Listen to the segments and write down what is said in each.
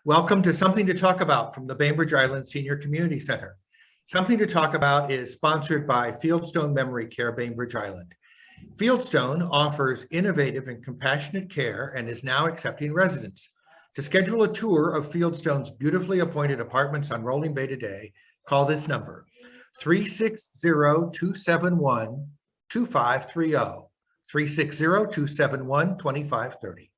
Welcome to Something to Talk About from the Bainbridge Island Senior Community Center. Something to Talk About is sponsored by Fieldstone Memory Care Bainbridge Island. Fieldstone offers innovative and compassionate care and is now accepting residents. To schedule a tour of Fieldstone's beautifully appointed apartments on Rolling Bay today, call this number, 360-271-2530, 360-271-2530.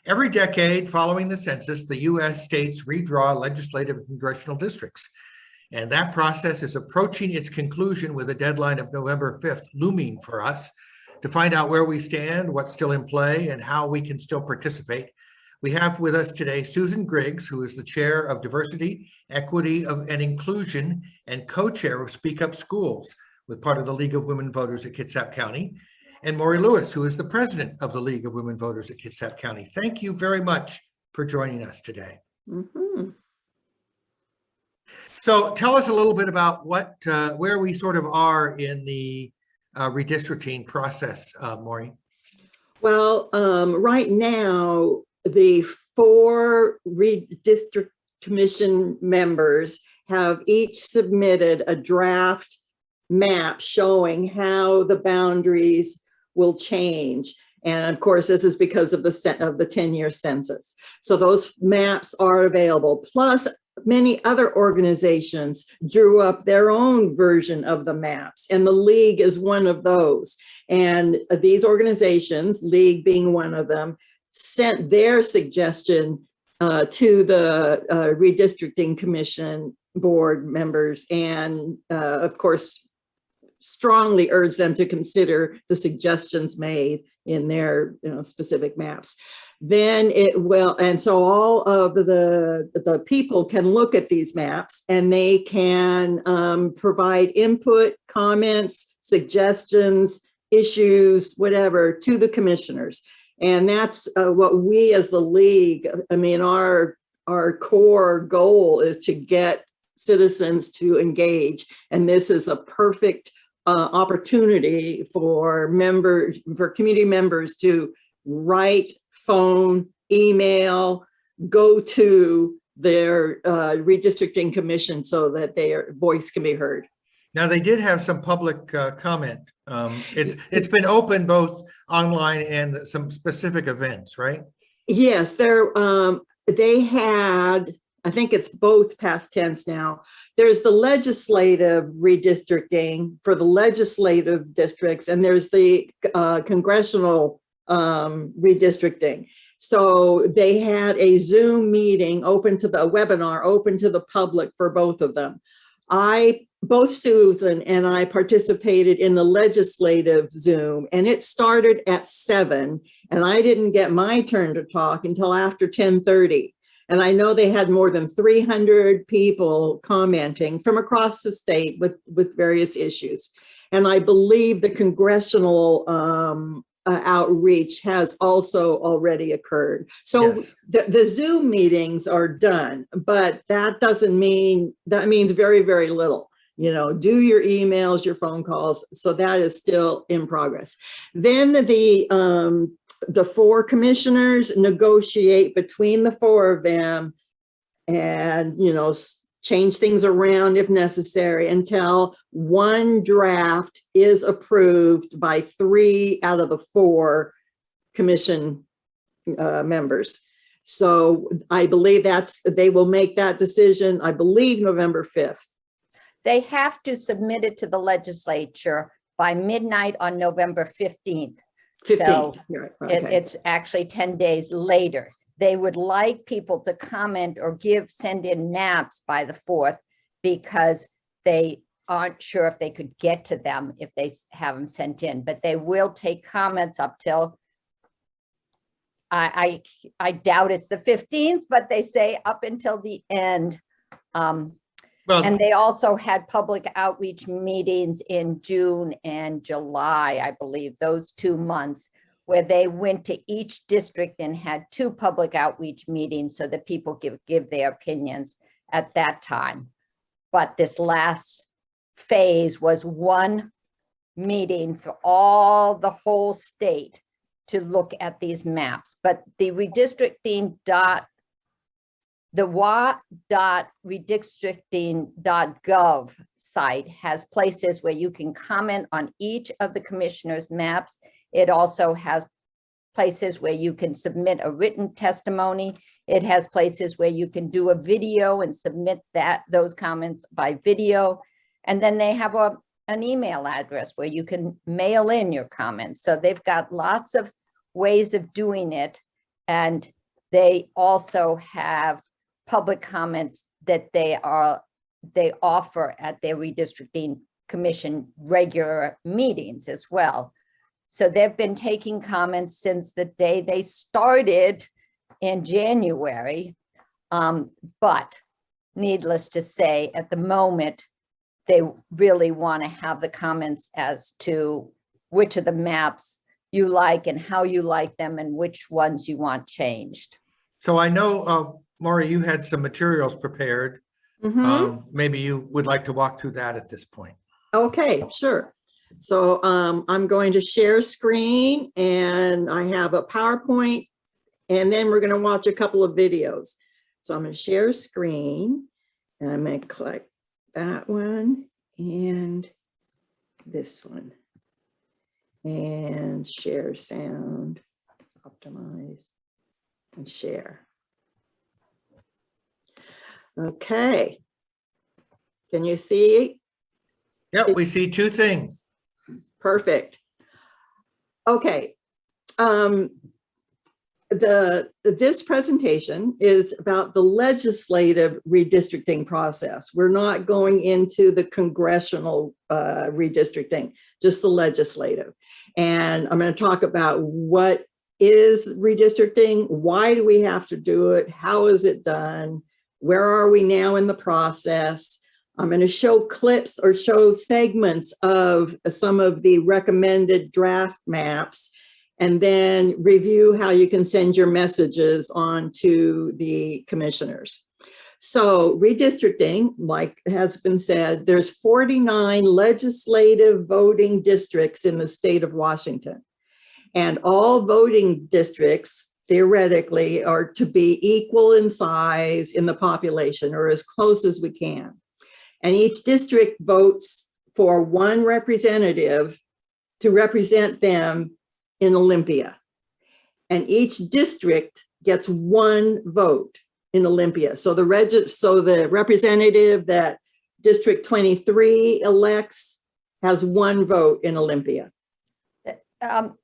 Every decade following the census, the U.S. states redraw legislative and congressional districts. And that process is approaching its conclusion with a deadline of November 5th looming for us. To find out where we stand, what's still in play, and how we can still participate, we have with us today Susan Griggs, who is the Chair of Diversity, Equity, and Inclusion and co-chair of Speak Up Schools with part of the League of Women Voters at Kitsap County, and Maury Lewis, who is the president of the League of Women Voters at Kitsap County. Thank you very much for joining us today. Mm-hmm. So tell us a little bit about where we sort of are in the redistricting process, Maury. Well, right now, the 4 redistrict commission members have each submitted a draft map showing how the boundaries will change. And of course, this is because of the 10-year census. So those maps are available. Plus, many other organizations drew up their own version of the maps, and the League is one of those. And these organizations, League being one of them, sent their suggestion to the Redistricting Commission board members, and of course, strongly urge them to consider the suggestions made in their specific maps. Then it will, and so all of the people can look at these maps and they can provide input, comments, suggestions, issues, whatever, to the commissioners. And that's what we as the League, our core goal is to get citizens to engage. And this is a perfect opportunity for community members to write, phone, email, go to their redistricting commission so that their voice can be heard. Now, they did have some public comment. It's been open both online and some specific events, right? Yes, they had, I think it's both past tense now. There's the legislative redistricting for the legislative districts, and there's the congressional redistricting. So they had a Zoom meeting open to the webinar, open to the public for both of them. Both Susan and I participated in the legislative Zoom, and it started at 7, and I didn't get my turn to talk until after 10:30. And I know they had more than 300 people commenting from across the state with various issues. And I believe the congressional outreach has also already occurred. So yes, the Zoom meetings are done, but that means very, very little. Do your emails, your phone calls. So that is still in progress. Then the 4 commissioners negotiate between the 4 of them and, change things around if necessary until one draft is approved by 3 out of the 4 commission members. So I believe they will make that decision, I believe, November 5th. They have to submit it to the legislature by midnight on November 15th. 15th. So right. Okay. it's actually 10 days later. They would like people to comment or send in maps by the 4th because they aren't sure if they could get to them if they have them sent in, but they will take comments up till, I doubt it's the 15th, but they say up until the end. And they also had public outreach meetings in June and July, I believe, those 2 months, where they went to each district and had 2 public outreach meetings so that people give their opinions at that time. But this last phase was 1 meeting for the whole state to look at these maps. But the redistricting The wa.redistricting.gov site has places where you can comment on each of the commissioners' maps. It also has places where you can submit a written testimony. It has places where you can do a video and submit those comments by video. And then they have an email address where you can mail in your comments. So they've got lots of ways of doing it. And they also have public comments that they offer at their redistricting commission regular meetings as well. So they've been taking comments since the day they started in January. But needless to say, at the moment, they really want to have the comments as to which of the maps you like and how you like them and which ones you want changed. So I know, Maury, you had some materials prepared. Maybe you would like to walk through that at this point. Okay, sure. So I'm going to share screen, and I have a PowerPoint, and then we're going to watch a couple of videos. So I'm going to share screen, and I'm going to click that one and this one, and share sound, optimize, and share. Okay. Can you see? Yep, we see two things. Perfect. Okay. This presentation is about the legislative redistricting process. We're not going into the congressional redistricting, just the legislative. And I'm going to talk about what is redistricting, why do we have to do it, how is it done, where are we now in the process. I'm going to show clips or show segments of some of the recommended draft maps, and then review how you can send your messages on to the commissioners. So redistricting, like has been said, there's 49 legislative voting districts in the state of Washington. And all voting districts theoretically are to be equal in size in the population, or as close as we can. And each district votes for one representative to represent them in Olympia. And each district gets one vote in Olympia. So the representative that District 23 elects has one vote in Olympia.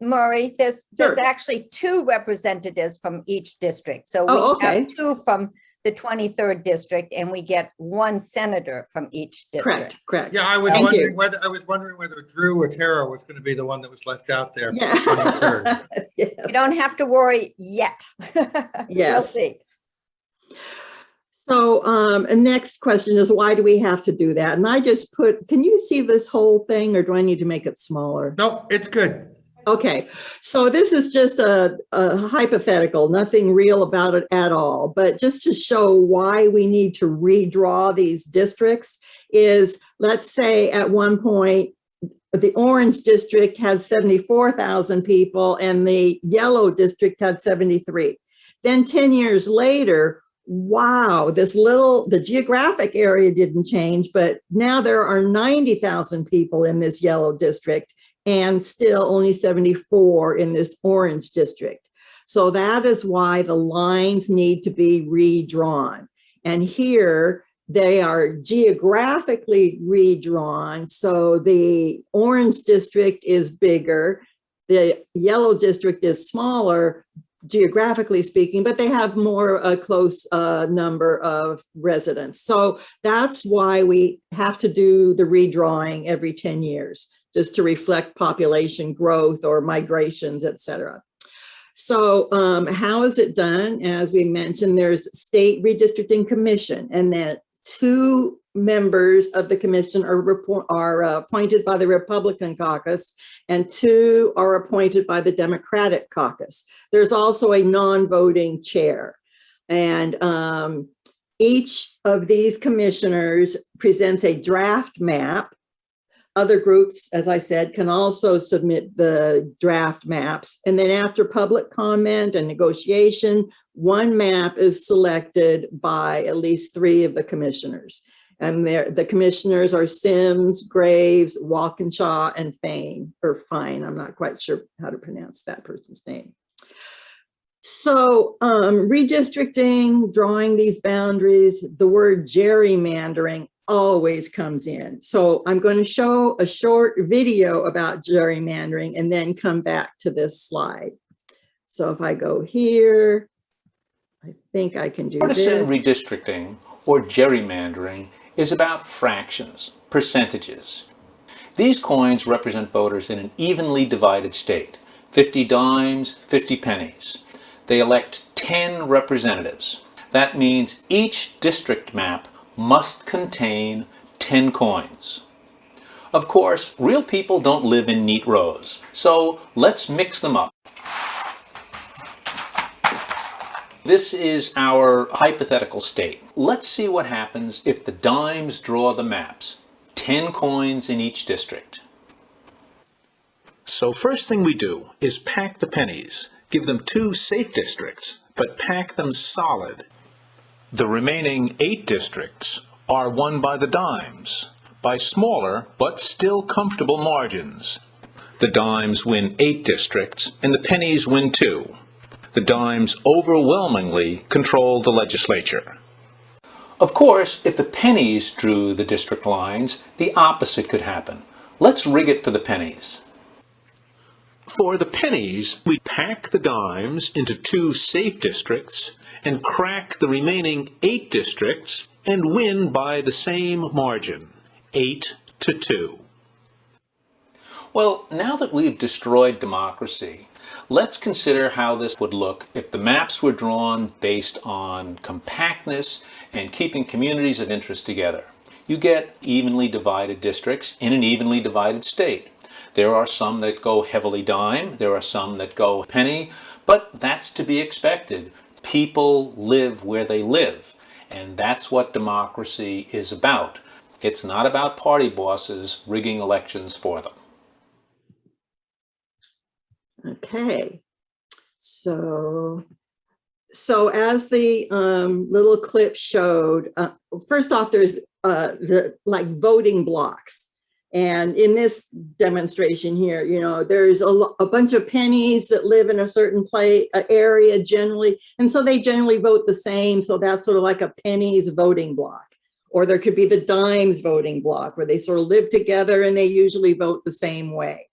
Maury, there's Sure. actually two representatives from each district. So we okay. have two from the 23rd district, and we get one senator from each district. Correct. Yeah, I was Thank wondering you. whether Drew or Tara was going to be the one that was left out there. Yeah. For the 23rd. Yes. You don't have to worry yet. Yes. We'll see. So next question is, why do we have to do that? And I just put, can you see this whole thing, or do I need to make it smaller? No, it's good. Okay, so this is just a hypothetical, nothing real about it at all, but just to show why we need to redraw these districts is, let's say at one point, the orange district had 74,000 people and the yellow district had 73. Then 10 years later, wow, the geographic area didn't change, but now there are 90,000 people in this yellow district and still only 74 in this orange district. So that is why the lines need to be redrawn. And here they are geographically redrawn. So the orange district is bigger, the yellow district is smaller, geographically speaking, but they have more a close number of residents. So that's why we have to do the redrawing every 10 years, just to reflect population growth or migrations, et cetera. So how is it done? As we mentioned, there's State Redistricting Commission, and then 2 members of the commission are appointed by the Republican caucus, and 2 are appointed by the Democratic caucus. There's also a non-voting chair. And each of these commissioners presents a draft map Other groups, as I said, can also submit the draft maps. And then after public comment and negotiation, one map is selected by at least 3 of the commissioners. And the commissioners are Sims, Graves, Walkinshaw, and Fine. I'm not quite sure how to pronounce that person's name. So redistricting, drawing these boundaries, the word gerrymandering always comes in. So I'm going to show a short video about gerrymandering and then come back to this slide. So if I go here, I think I can do Partisan this. redistricting, or gerrymandering, is about fractions, percentages. These coins represent voters in an evenly divided state, 50 dimes, 50 pennies. They elect 10 representatives. That means each district map must contain 10 coins. Of course, real people don't live in neat rows, so let's mix them up. This is our hypothetical state. Let's see what happens if the dimes draw the maps. 10 coins in each district. So first thing we do is pack the pennies. Give them 2 safe districts, but pack them solid. The remaining 8 districts are won by the dimes, by smaller but still comfortable margins. The dimes win 8 districts and the pennies win 2. The dimes overwhelmingly control the legislature. Of course, if the pennies drew the district lines, the opposite could happen. Let's rig it for the pennies. For the pennies, we pack the dimes into 2 safe districts and crack the remaining 8 districts and win by the same margin, 8-2. Well, now that we've destroyed democracy, let's consider how this would look if the maps were drawn based on compactness and keeping communities of interest together. You get evenly divided districts in an evenly divided state. There are some that go heavily dime, there are some that go penny, but that's to be expected. People live where they live, and that's what democracy is about. It's not about party bosses rigging elections for them. Okay, so as the little clip showed, first off, there's the voting blocks. And in this demonstration here, you know, there's a bunch of pennies that live in a certain area generally, and so they generally vote the same. So that's sort of like a pennies voting block. Or there could be the dimes voting block where they sort of live together and they usually vote the same way.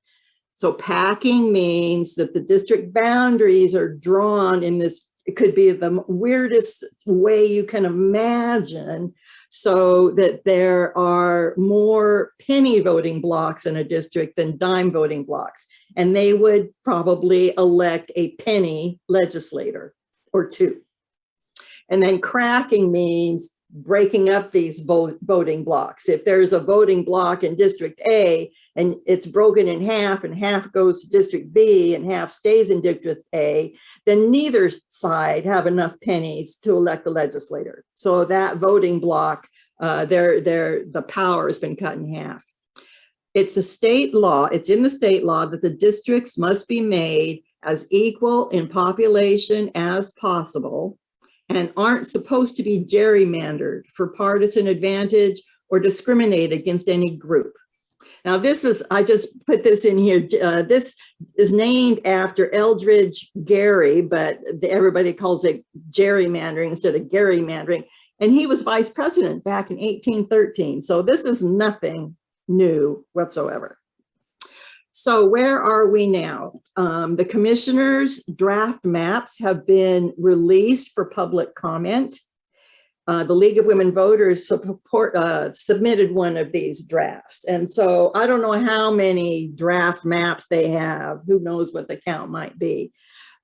So packing means that the district boundaries are drawn in this, it could be the weirdest way you can imagine, so that there are more penny voting blocks in a district than dime voting blocks. And they would probably elect a penny legislator or 2. And then cracking means breaking up these voting blocks. If there's a voting block in District A and it's broken in half and half goes to District B and half stays in District A, then neither side have enough pennies to elect the legislator. So that voting block, the power has been cut in half. It's a state law, it's in the state law that the districts must be made as equal in population as possible and aren't supposed to be gerrymandered for partisan advantage or discriminate against any group. Now this is, I just put this in here, this is named after Eldridge Gerry, but everybody calls it gerrymandering instead of gerrymandering. And he was vice president back in 1813. So this is nothing new whatsoever. So where are we now? The commissioners' draft maps have been released for public comment. The League of Women Voters submitted one of these drafts. And so I don't know how many draft maps they have. Who knows what the count might be.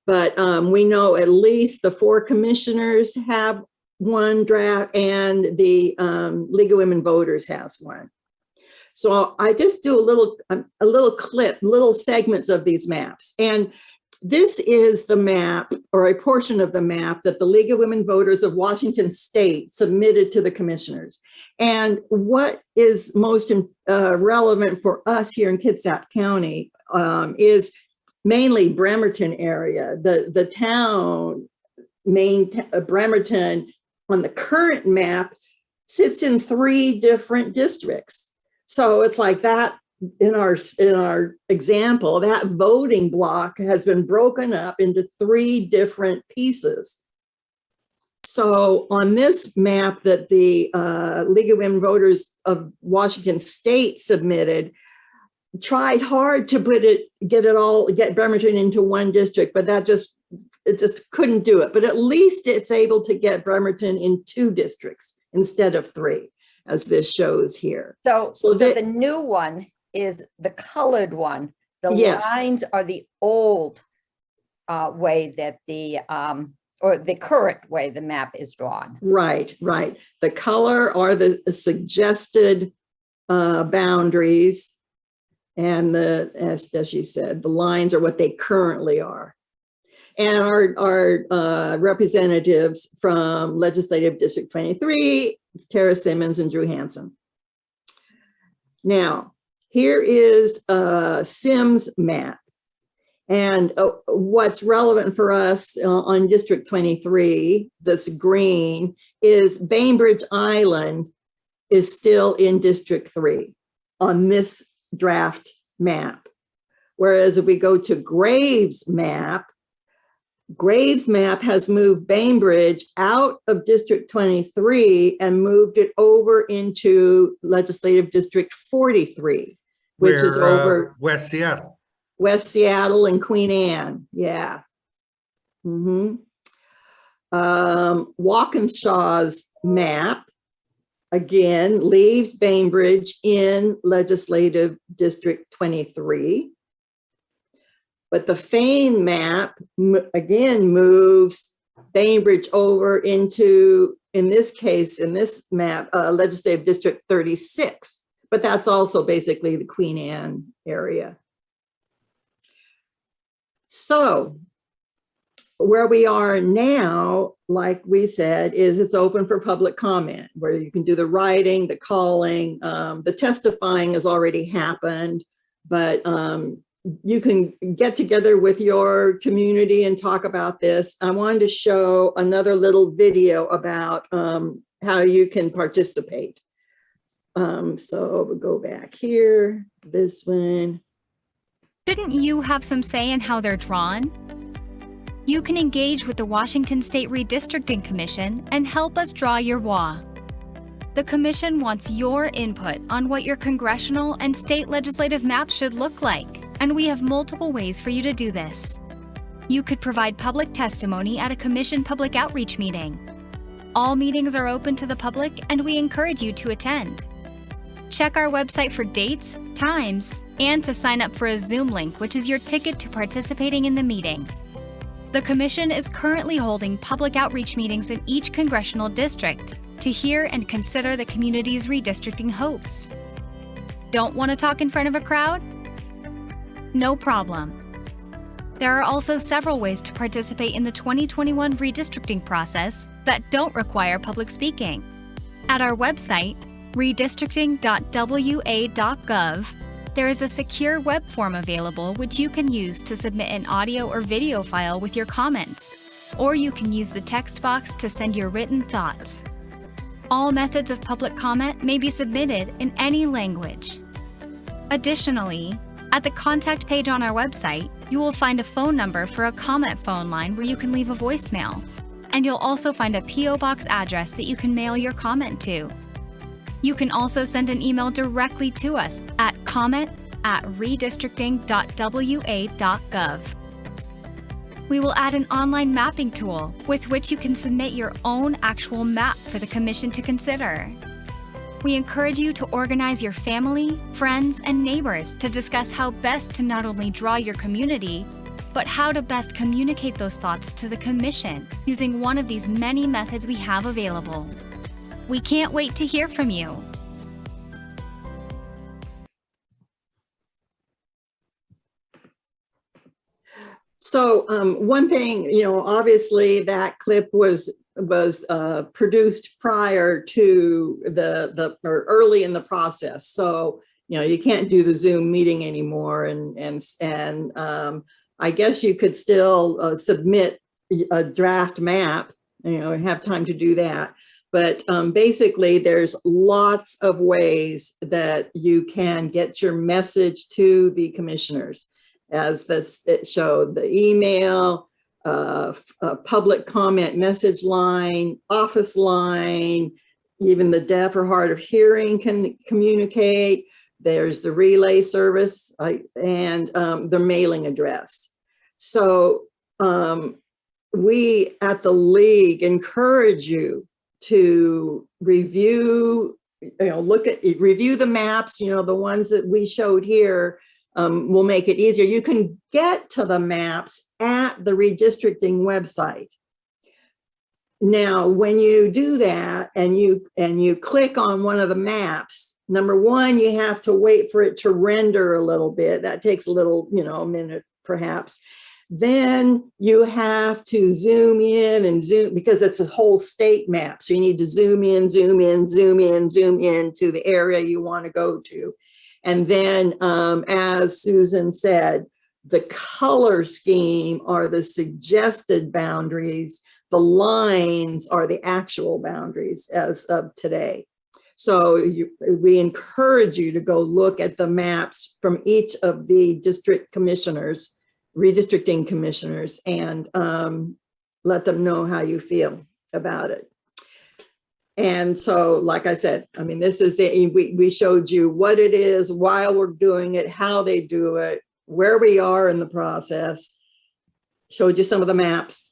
But we know at least the 4 commissioners have one draft and the League of Women Voters has one. So I just do a little clip, little segments of these maps. And this is the map, or a portion of the map, that the League of Women Voters of Washington State submitted to the commissioners. And what is most relevant for us here in Kitsap County is mainly Bremerton area. The town, Bremerton, on the current map, sits in 3 different districts. So it's like that. In our example, that voting block has been broken up into 3 different pieces. So on this map that the League of Women Voters of Washington State submitted, tried hard to get Bremerton into 1 district, but it just couldn't do it. But at least it's able to get Bremerton in 2 districts instead of 3, as this shows here. So the new one is the colored one. The Yes. lines are the old way that or the current way the map is drawn. Right. The color are the suggested boundaries, and as she said, the lines are what they currently are. And our representatives from Legislative District 23, Tara Simmons and Drew Hansen. Now, here is Sims map. And what's relevant for us on District 23, that's green, is Bainbridge Island is still in District 3 on this draft map. Whereas if we go to Graves map has moved Bainbridge out of District 23 and moved it over into Legislative District 43, which is over West Seattle. West Seattle and Queen Anne. Yeah. Walkinshaw's map, again, leaves Bainbridge in Legislative District 23. But the Fane map, again, moves Bainbridge over into, in this case, in this map, Legislative District 36. But that's also basically the Queen Anne area. So where we are now, like we said, is it's open for public comment, where you can do the writing, the calling, the testifying has already happened, but you can get together with your community and talk about this. I wanted to show another little video about how you can participate. So we'll go back here, this one. Shouldn't you have some say in how they're drawn? You can engage with the Washington State Redistricting Commission and help us draw your WA. The Commission wants your input on what your congressional and state legislative maps should look like, and we have multiple ways for you to do this. You could provide public testimony at a Commission public outreach meeting. All meetings are open to the public, and we encourage you to attend. Check our website for dates, times, and to sign up for a Zoom link, which is your ticket to participating in the meeting. The Commission is currently holding public outreach meetings in each congressional district to hear and consider the community's redistricting hopes. Don't want to talk in front of a crowd? No problem. There are also several ways to participate in the 2021 redistricting process that don't require public speaking. At our website, redistricting.wa.gov, there is a secure web form available which you can use to submit an audio or video file with your comments, or you can use the text box to send your written thoughts. All methods of public comment may be submitted in any language. Additionally, at the contact page on our website, you will find a phone number for a comment phone line where you can leave a voicemail, and you'll also find a P.O. Box address that you can mail your comment to. You can also send an email directly to us at comment@redistricting.wa.gov. We will add an online mapping tool with which you can submit your own actual map for the Commission to consider. We encourage you to organize your family, friends, and neighbors to discuss how best to not only draw your community, but how to best communicate those thoughts to the Commission using one of these many methods we have available. We can't wait to hear from you. So one thing, obviously that clip was produced prior to or early in the process. So, you can't do the Zoom meeting anymore. And I guess you could still submit a draft map, have time to do that. But basically, there's lots of ways that you can get your message to the commissioners, as it showed: the email, a public comment message line, office line, even the deaf or hard of hearing can communicate. There's the relay service and the mailing address. So we at the League encourage you to review, review the maps, the ones that we showed here. Will make it easier. You can get to the maps at the redistricting website. Now, when you do that and you click on one of the maps, number one, you have to wait for it to render a little bit. That takes a little, a minute perhaps. Then you have to zoom in and zoom, because it's a whole state map. So you need to zoom in, zoom in, zoom in, zoom in to the area you want to go to. And then, as Susan said, the color scheme are the suggested boundaries. The lines are the actual boundaries as of today. So we encourage you to go look at the maps from each of the district commissioners, redistricting commissioners, and let them know how you feel about it. And so, like I said, this is we showed you what it is, why we're doing it, how they do it, where we are in the process, showed you some of the maps.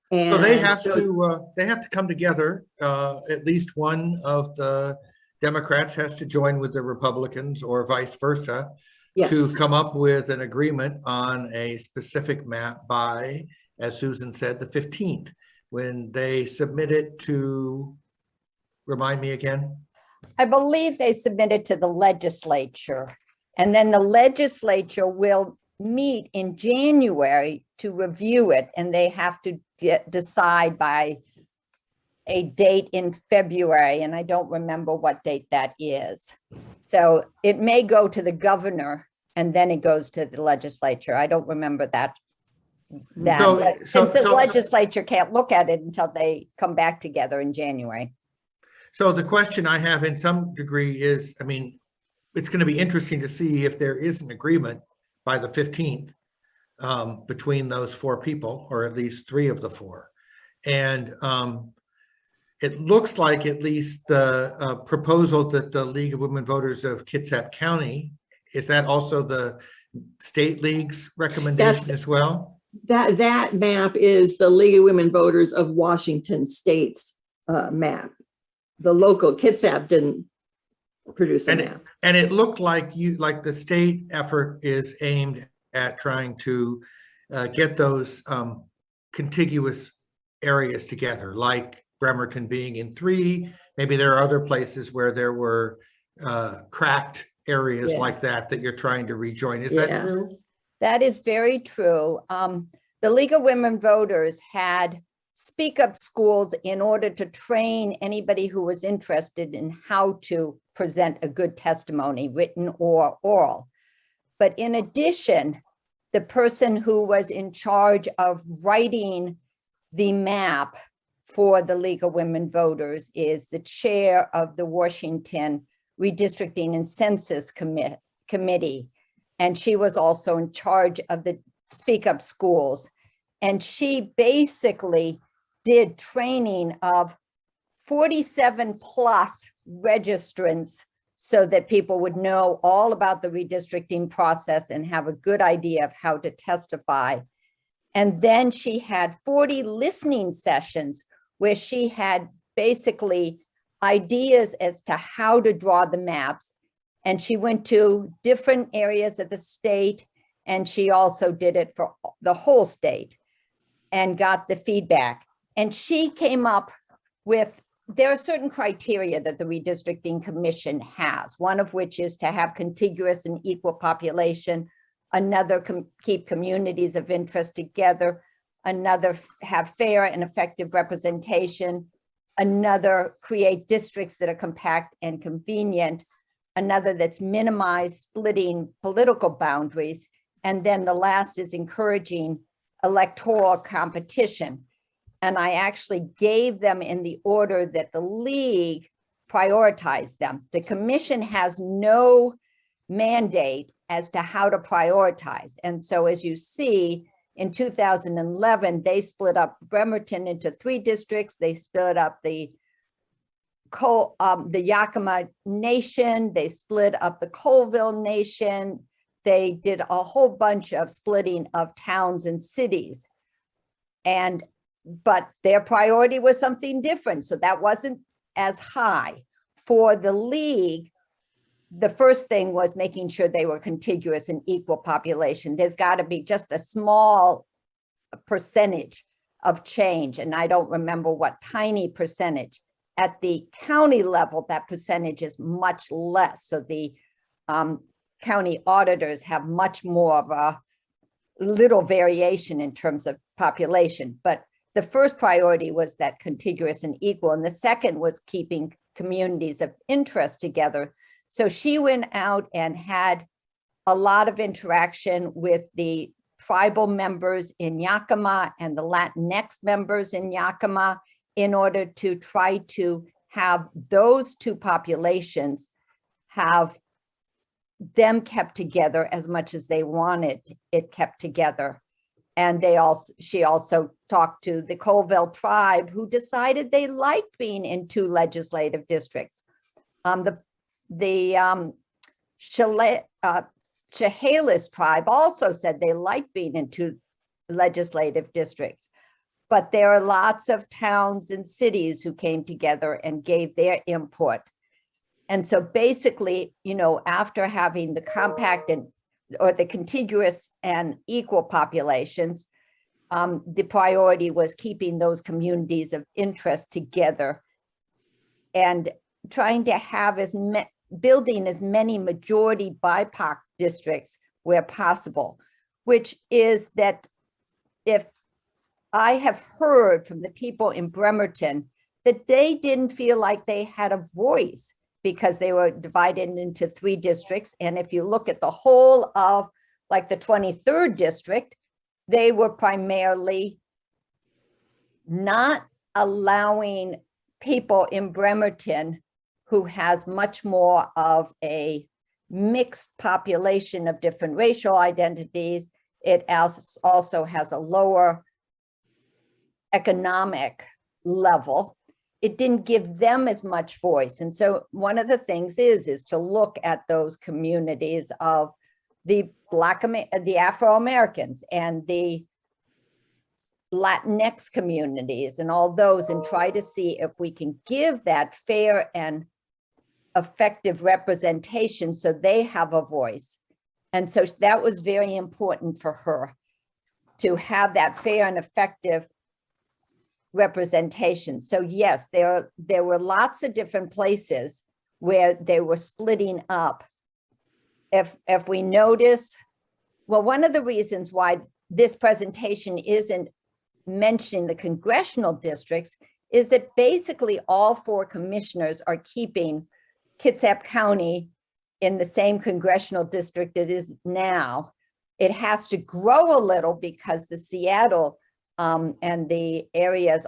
And so they have to come together. At least one of the Democrats has to join with the Republicans, or vice versa, yes, to come up with an agreement on a specific map by, as Susan said, the 15th, when they submit it to, remind me again? I believe they submitted to the legislature, and then the legislature will meet in January to review it, and they have to decide by a date in February, and I don't remember what date that is. So it may go to the governor, and then it goes to the legislature. I don't remember that. Since the legislature can't look at it until they come back together in January. So the question I have in some degree is, it's going to be interesting to see if there is an agreement by the 15th between those four people, or at least three of the four. And it looks like at least the proposal that the League of Women Voters of Kitsap County, is that also the State League's recommendation as well? That map is the League of Women Voters of Washington State's map. The local Kitsap didn't produce a map. And it looked like the state effort is aimed at trying to get those contiguous areas together, like Bremerton being in 3. Maybe there are other places where there were cracked areas like that you're trying to rejoin. Is that true? That is very true. The League of Women Voters had speak up schools in order to train anybody who was interested in how to present a good testimony, written or oral. But in addition, the person who was in charge of writing the map for the League of Women Voters is the chair of the Washington Redistricting and Census Committee. And she was also in charge of the Speak Up schools. And she basically did training of 47 plus registrants so that people would know all about the redistricting process and have a good idea of how to testify. And then she had 40 listening sessions where she had basically ideas as to how to draw the maps. And she went to different areas of the state, and she also did it for the whole state and got the feedback. And she came up with, there are certain criteria that the Redistricting Commission has, one of which is to have contiguous and equal population, another keep communities of interest together, another have fair and effective representation, another create districts that are compact and convenient, another that's minimize splitting political boundaries, and then the last is encouraging electoral competition. And I actually gave them in the order that the league prioritized them. The commission has no mandate as to how to prioritize. And so as you see, in 2011, they split up Bremerton into 3 districts. They split up the Yakima Nation. They split up the Colville Nation. They did a whole bunch of splitting of towns and cities. But their priority was something different. So that wasn't as high. For the league, the first thing was making sure they were contiguous and equal population. There's got to be just a small percentage of change. And I don't remember what tiny percentage. At the county level, that percentage is much less. So the county auditors have much more of a little variation in terms of population. But the first priority was that contiguous and equal. And the second was keeping communities of interest together. So she went out and had a lot of interaction with the tribal members in Yakima and the Latinx members in Yakima in order to try to have those 2 populations have them kept together as much as they wanted it kept together. And she also talked to the Colville tribe, who decided they liked being in 2 legislative districts. The Chehalis tribe also said they liked being in 2 legislative districts. But there are lots of towns and cities who came together and gave their input. And so basically, after having the compact or the contiguous and equal populations, the priority was keeping those communities of interest together and trying to have building as many majority BIPOC districts where possible, which is that if I have heard from the people in Bremerton that they didn't feel like they had a voice because they were divided into 3 districts. And if you look at the whole of like the 23rd district, they were primarily not allowing people in Bremerton who has much more of a mixed population of different racial identities. It also has a lower economic level. It didn't give them as much voice. And so one of the things is to look at those communities of the the Afro-Americans and the Latinx communities and all those, and try to see if we can give that fair and effective representation so they have a voice. And so that was very important for her, to have that fair and effective representation. So yes, there were lots of different places where they were splitting up. If we notice, well, one of the reasons why this presentation isn't mentioning the congressional districts is that basically all 4 commissioners are keeping Kitsap County in the same congressional district it is now. It has to grow a little because the Seattle and the areas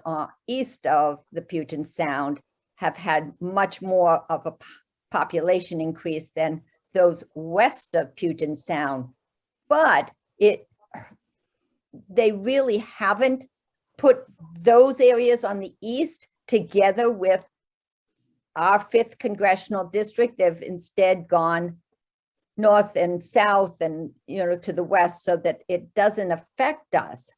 east of the Puget Sound have had much more of a population increase than those west of Puget Sound. But they really haven't put those areas on the east together with our 5th congressional district. They've instead gone north and south and to the west so that it doesn't affect us.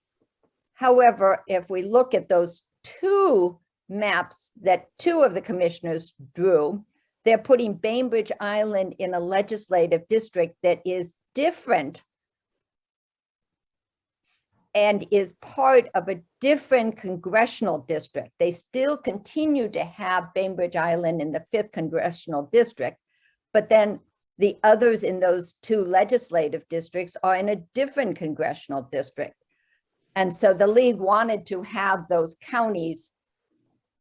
However, if we look at those 2 maps that 2 of the commissioners drew, they're putting Bainbridge Island in a legislative district that is different and is part of a different congressional district. They still continue to have Bainbridge Island in the 5th congressional district, but then the others in those two legislative districts are in a different congressional district. And so the league wanted to have those counties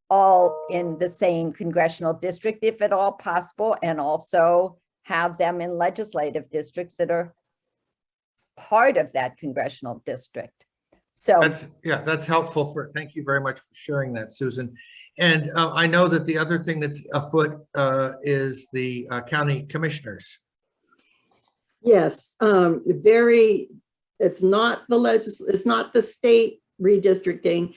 all in the same congressional district, if at all possible, and also have them in legislative districts that are part of that congressional district. So that's helpful thank you very much for sharing that, Susan. And I know that the other thing that's afoot is the county commissioners. Yes, it's not it's not the state redistricting,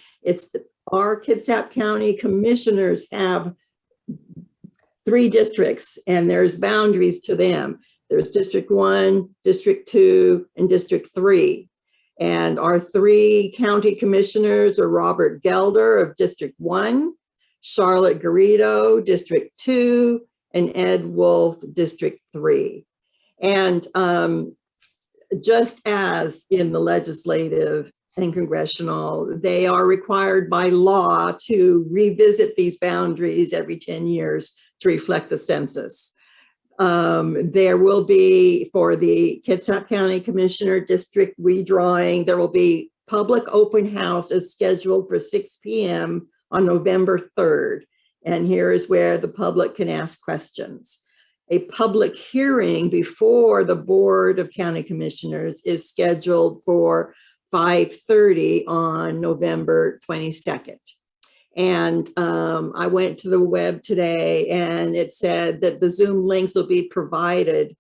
our Kitsap County commissioners have 3 districts and there's boundaries to them. There's District 1, District 2, and District 3. And our 3 county commissioners are Robert Gelder of District 1, Charlotte Garrido, District 2, and Ed Wolf, District 3. And just as in the legislative and congressional, they are required by law to revisit these boundaries every 10 years to reflect the census. There will be, for the Kitsap County Commissioner District redrawing, there will be public open house as scheduled for 6 p.m. on November 3rd. And here is where the public can ask questions. A public hearing before the Board of County Commissioners is scheduled for 5:30 on November 22nd. And I went to the web today and it said that the Zoom links will be provided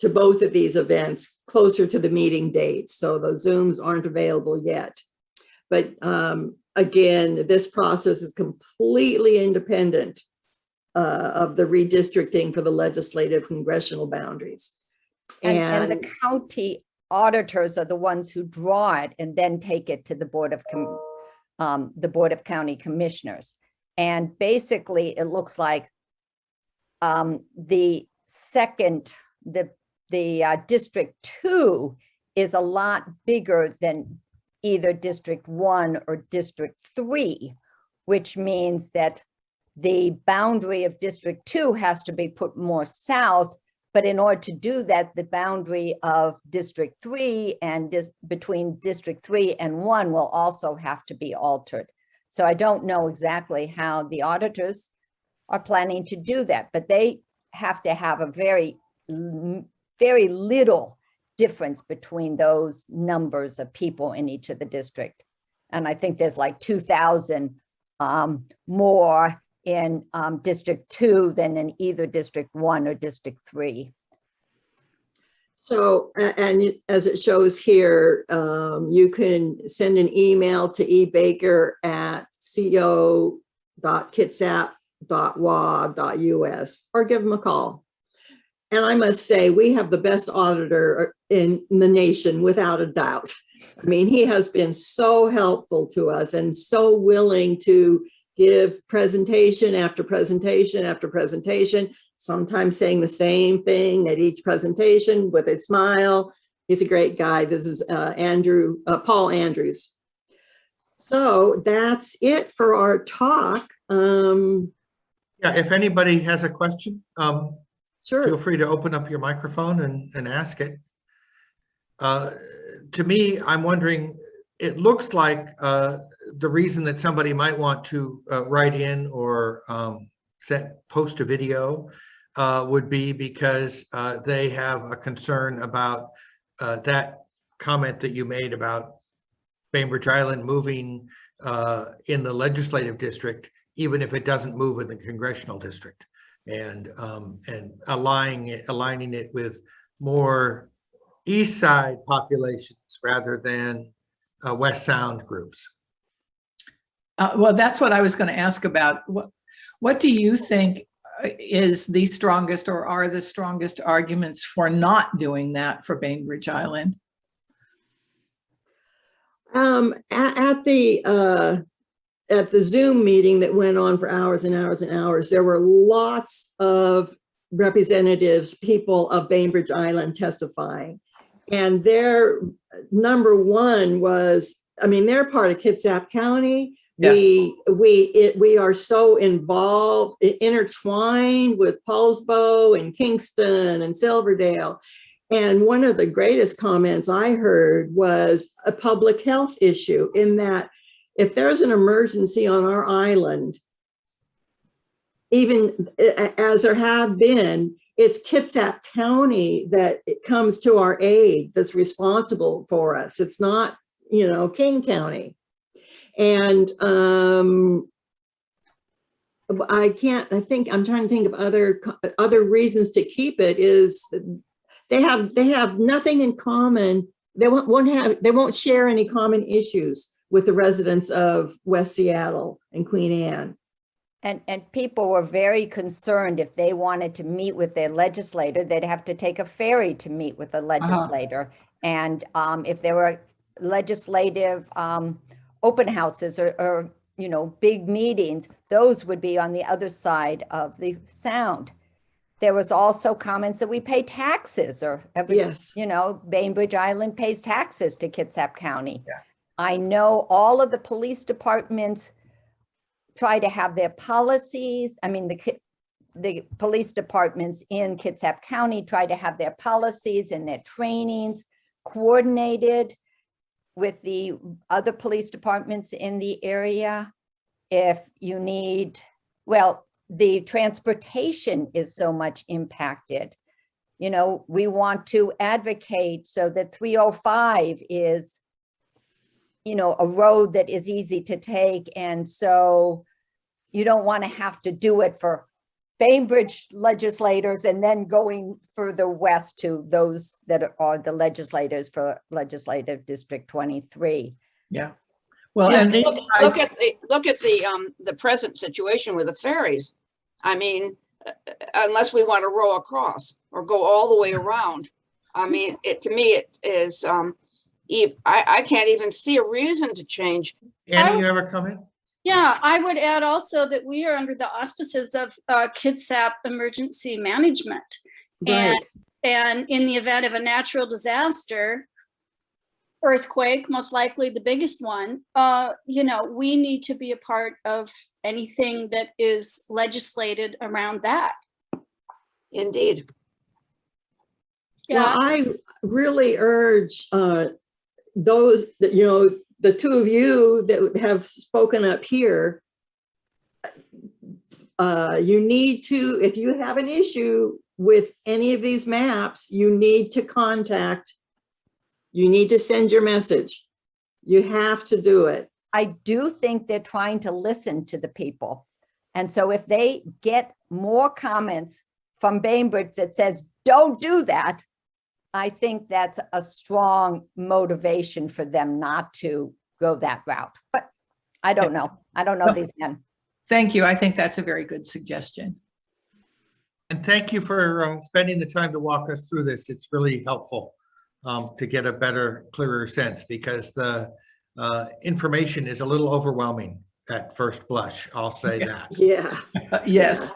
to both of these events closer to the meeting date. So the Zooms aren't available yet. But again, this process is completely independent of the redistricting for the legislative congressional boundaries. And the county auditors are the ones who draw it and then take it to the Board of County Commissioners. And basically it looks like the District 2 is a lot bigger than either District 1 or District 3, which means that the boundary of District 2 has to be put more south. But in order to do that, the boundary of District 3 and between District 3 and 1 will also have to be altered. So I don't know exactly how the auditors are planning to do that, but they have to have a very, very little difference between those numbers of people in each of the district. And I think there's like 2,000 more in District 2 than in either District 1 or District 3. So, and as it shows here, you can send an email to ebaker@co.kitsap.wa.us or give them a call. And I must say, we have the best auditor in the nation, without a doubt. I mean, he has been so helpful to us and so willing to give presentation after presentation after presentation, sometimes saying the same thing at each presentation with a smile. He's a great guy. This is Paul Andrews. So that's it for our talk. Yeah, if anybody has a question, Sure. feel free to open up your microphone and ask it. To me, I'm wondering, it looks like the reason that somebody might want to write in or post a video would be because they have a concern about that comment that you made about Bainbridge Island moving in the legislative district, even if it doesn't move in the congressional district, and aligning it with more east side populations rather than West Sound groups. Well, that's what I was going to ask about. What do you think is the strongest or are the strongest arguments for not doing that for Bainbridge Island? At the Zoom meeting that went on for hours and hours and hours, there were lots of representatives, people of Bainbridge Island testifying. And their number one was, I mean, they're part of Kitsap County, We are so involved, intertwined with Paulsbo and Kingston and Silverdale. And one of the greatest comments I heard was a public health issue, in that if there's an emergency on our island, even as there have been, it's Kitsap County that it comes to our aid, that's responsible for us. It's not, you know, King County. And I'm trying to think of other reasons to keep it. Is they have nothing in common. They won't share any common issues with the residents of West Seattle and Queen Anne. And people were very concerned if they wanted to meet with their legislator, they'd have to take a ferry to meet with the legislator. And if there were legislative open houses or you know, big meetings, those would be on the other side of the sound. There was also comments that we pay taxes, or Yes. you know, Bainbridge Island pays taxes to Kitsap County. Yeah. I know all of the police departments try to have their policies. I mean, the police departments in Kitsap County try to have their policies and their trainings coordinated with the other police departments in the area. If you need, well, the transportation is so much impacted. You know, we want to advocate so that 305 is, you know, a road that is easy to take. And so you don't want to have to do it for Bainbridge legislators and then going further west to those that are the legislators for Legislative District 23. Yeah. Well, Yeah, and look at the present situation with the ferries. I mean, unless we want to row across or go all the way around. I mean, to me, it is, I can't even see a reason to change. Annie, you have a comment? Yeah, I would add also that we are under the auspices of Kitsap Emergency Management. Right. And in the event of a natural disaster, earthquake, most likely the biggest one, you know, we need to be a part of anything that is legislated around that. Indeed. Yeah. Well, I really urge those that, you know, the two of you that have spoken up here, you need to, if you have an issue with any of these maps, you need to send your message. You have to do it. I do think they're trying to listen to the people. And so if they get more comments from Bainbridge that says, don't do that, I think that's a strong motivation for them not to go that route. But I don't know. I don't know these men. thank you. I think that's a very good suggestion. And thank you for spending the time to walk us through this. It's really helpful to get a better, clearer sense, because the information is a little overwhelming at first blush. I'll say that. Yeah. Yes.